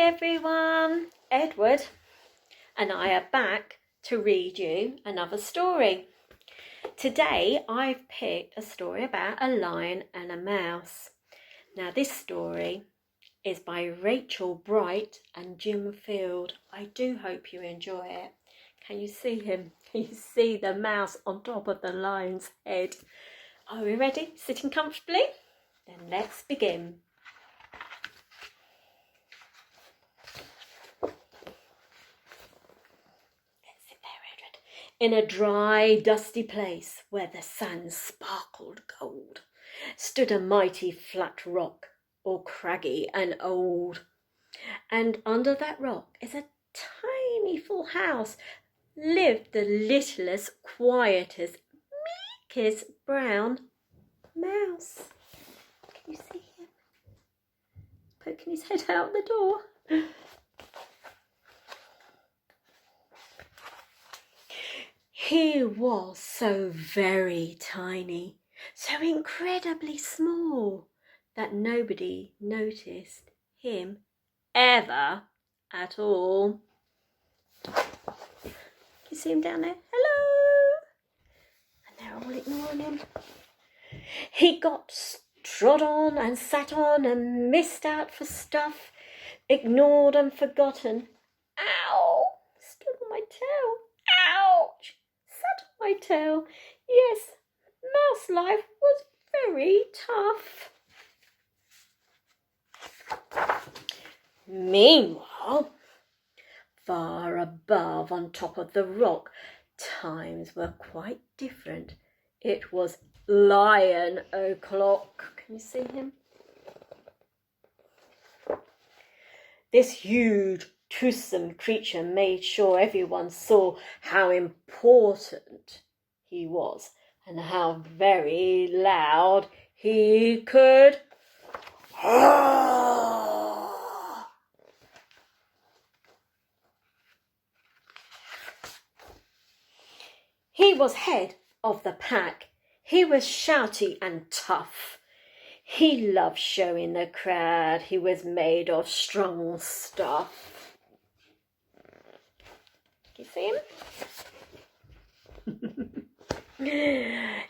everyone, Edward and I are back to read you another story. Today I've picked a story about a lion and a mouse. Now this story is by Rachel Bright and Jim Field. I do hope you enjoy it. Can you see him? Can you see the mouse on top of the lion's head? Are we ready? Sitting comfortably? Then let's begin. In a dry, dusty place where the sand sparkled gold, stood a mighty flat rock, all craggy and old. And under that rock is a tiny full house, lived the littlest, quietest, meekest brown mouse. Can you see him? Poking his head out the door. He was so very tiny, so incredibly small, that nobody noticed him ever at all. You see him down there? Hello! And they're all ignoring him. He got trod on and sat on and missed out for stuff, ignored and forgotten. Ow! Stood on my tail. Ouch! Sat on my tail. Yes, mouse life was very tough. Meanwhile, far above on top of the rock, times were quite different. It was lion o'clock. Can you see him? This huge, toothsome creature made sure everyone saw how important he was and how very loud he could. He was head of the pack. He was shouty and tough. He loved showing the crowd he was made of strong stuff. You see him?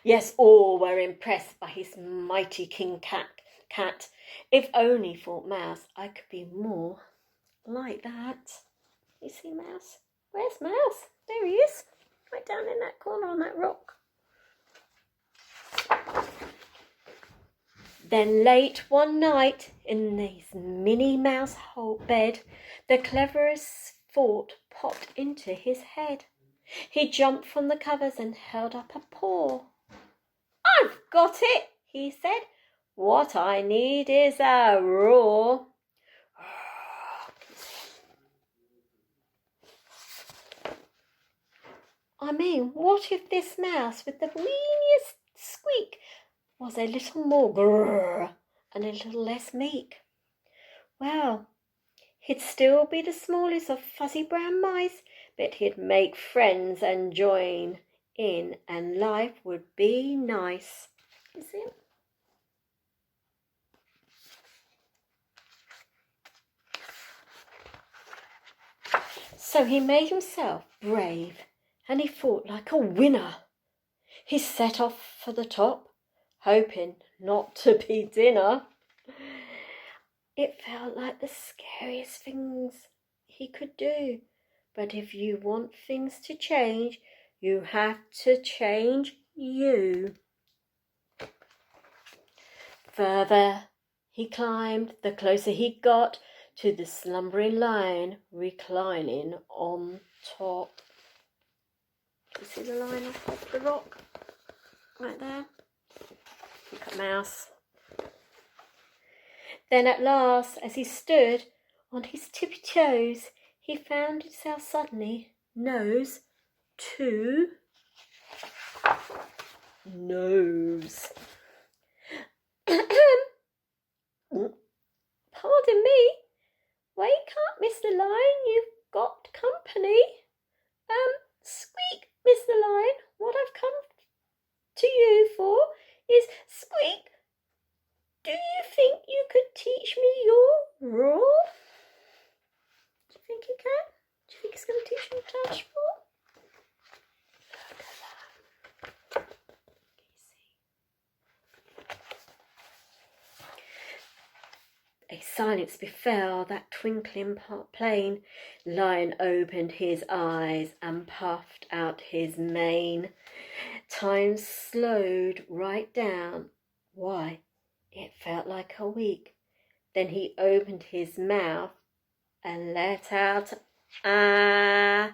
Yes, all were impressed by his mighty king cat. If only, thought Mouse, I could be more like that. You see Mouse? Where's Mouse? There he is, right down in that corner on that rock. Then late one night, in his Minnie Mouse bed, the cleverest thought popped into his head. He jumped from the covers and held up a paw. I've got it, he said. What I need is a roar. I mean, what if this mouse with the weeniest squeak was a little more grrr and a little less meek? Well, he'd still be the smallest of fuzzy brown mice, but he'd make friends and join in, and life would be nice. You see him? So he made himself brave, and he fought like a winner. He set off for the top, hoping not to be dinner. It felt like the scariest things he could do. But if you want things to change, you have to change you. Further he climbed, the closer he got to the slumbering lion reclining on top. You see the lion off the rock? Right there. Look at Mouse. Then at last, as he stood on his tippy toes, he found himself suddenly nose to nose. Pardon me. Wake up, Mr. Lion, you've got company. Squeak, Mr. Lion, what I've come to you for is squeak. Do you think you could teach me your roar? silence befell that twinkling plain. Lion opened his eyes and puffed out his mane. Time slowed right down. Why, it felt like a week. Then he opened his mouth and let out eek!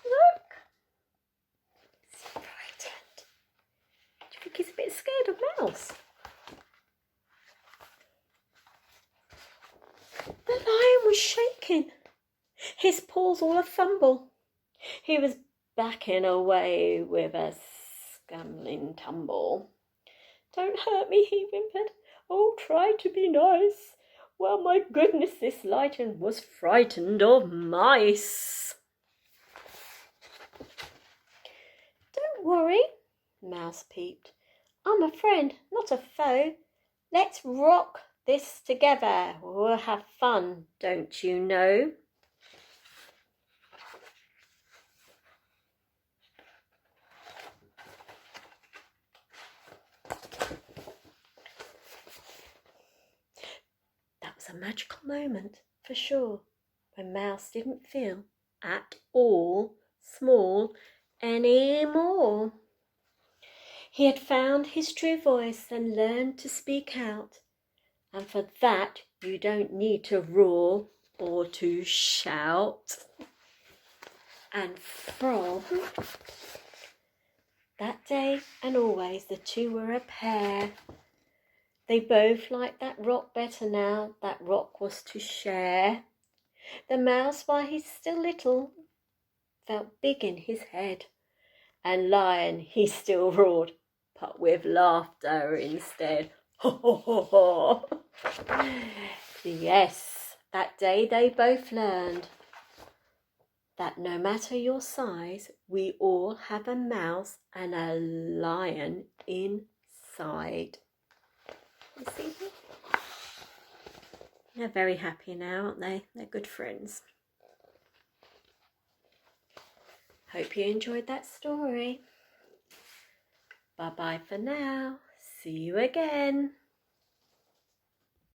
Look, he's frightened. Do you think he's a bit scared of Mouse? The lion was shaking, his paws all a fumble. He was backing away with a scumbling tumble. Don't hurt me, he whimpered. Oh, try to be nice. Well, my goodness, this lion was frightened of mice. Don't worry, Mouse peeped. I'm a friend, not a foe. Let's rock this together. We'll have fun, don't you know? That was a magical moment, for sure, when Mouse didn't feel at all small anymore. He had found his true voice and learned to speak out. And for that, you don't need to roar or to shout. And from that day and always, the two were a pair. They both liked that rock better now. That rock was to share. The mouse, while he's still little, felt big in his head. And Lion, he still roared, but with laughter instead. Ho, ho, ho, ho. Yes, that day they both learned that no matter your size, we all have a mouse and a lion inside. You see them? They're very happy now, aren't they? They're good friends. Hope you enjoyed that story. Bye-bye for now. See you again.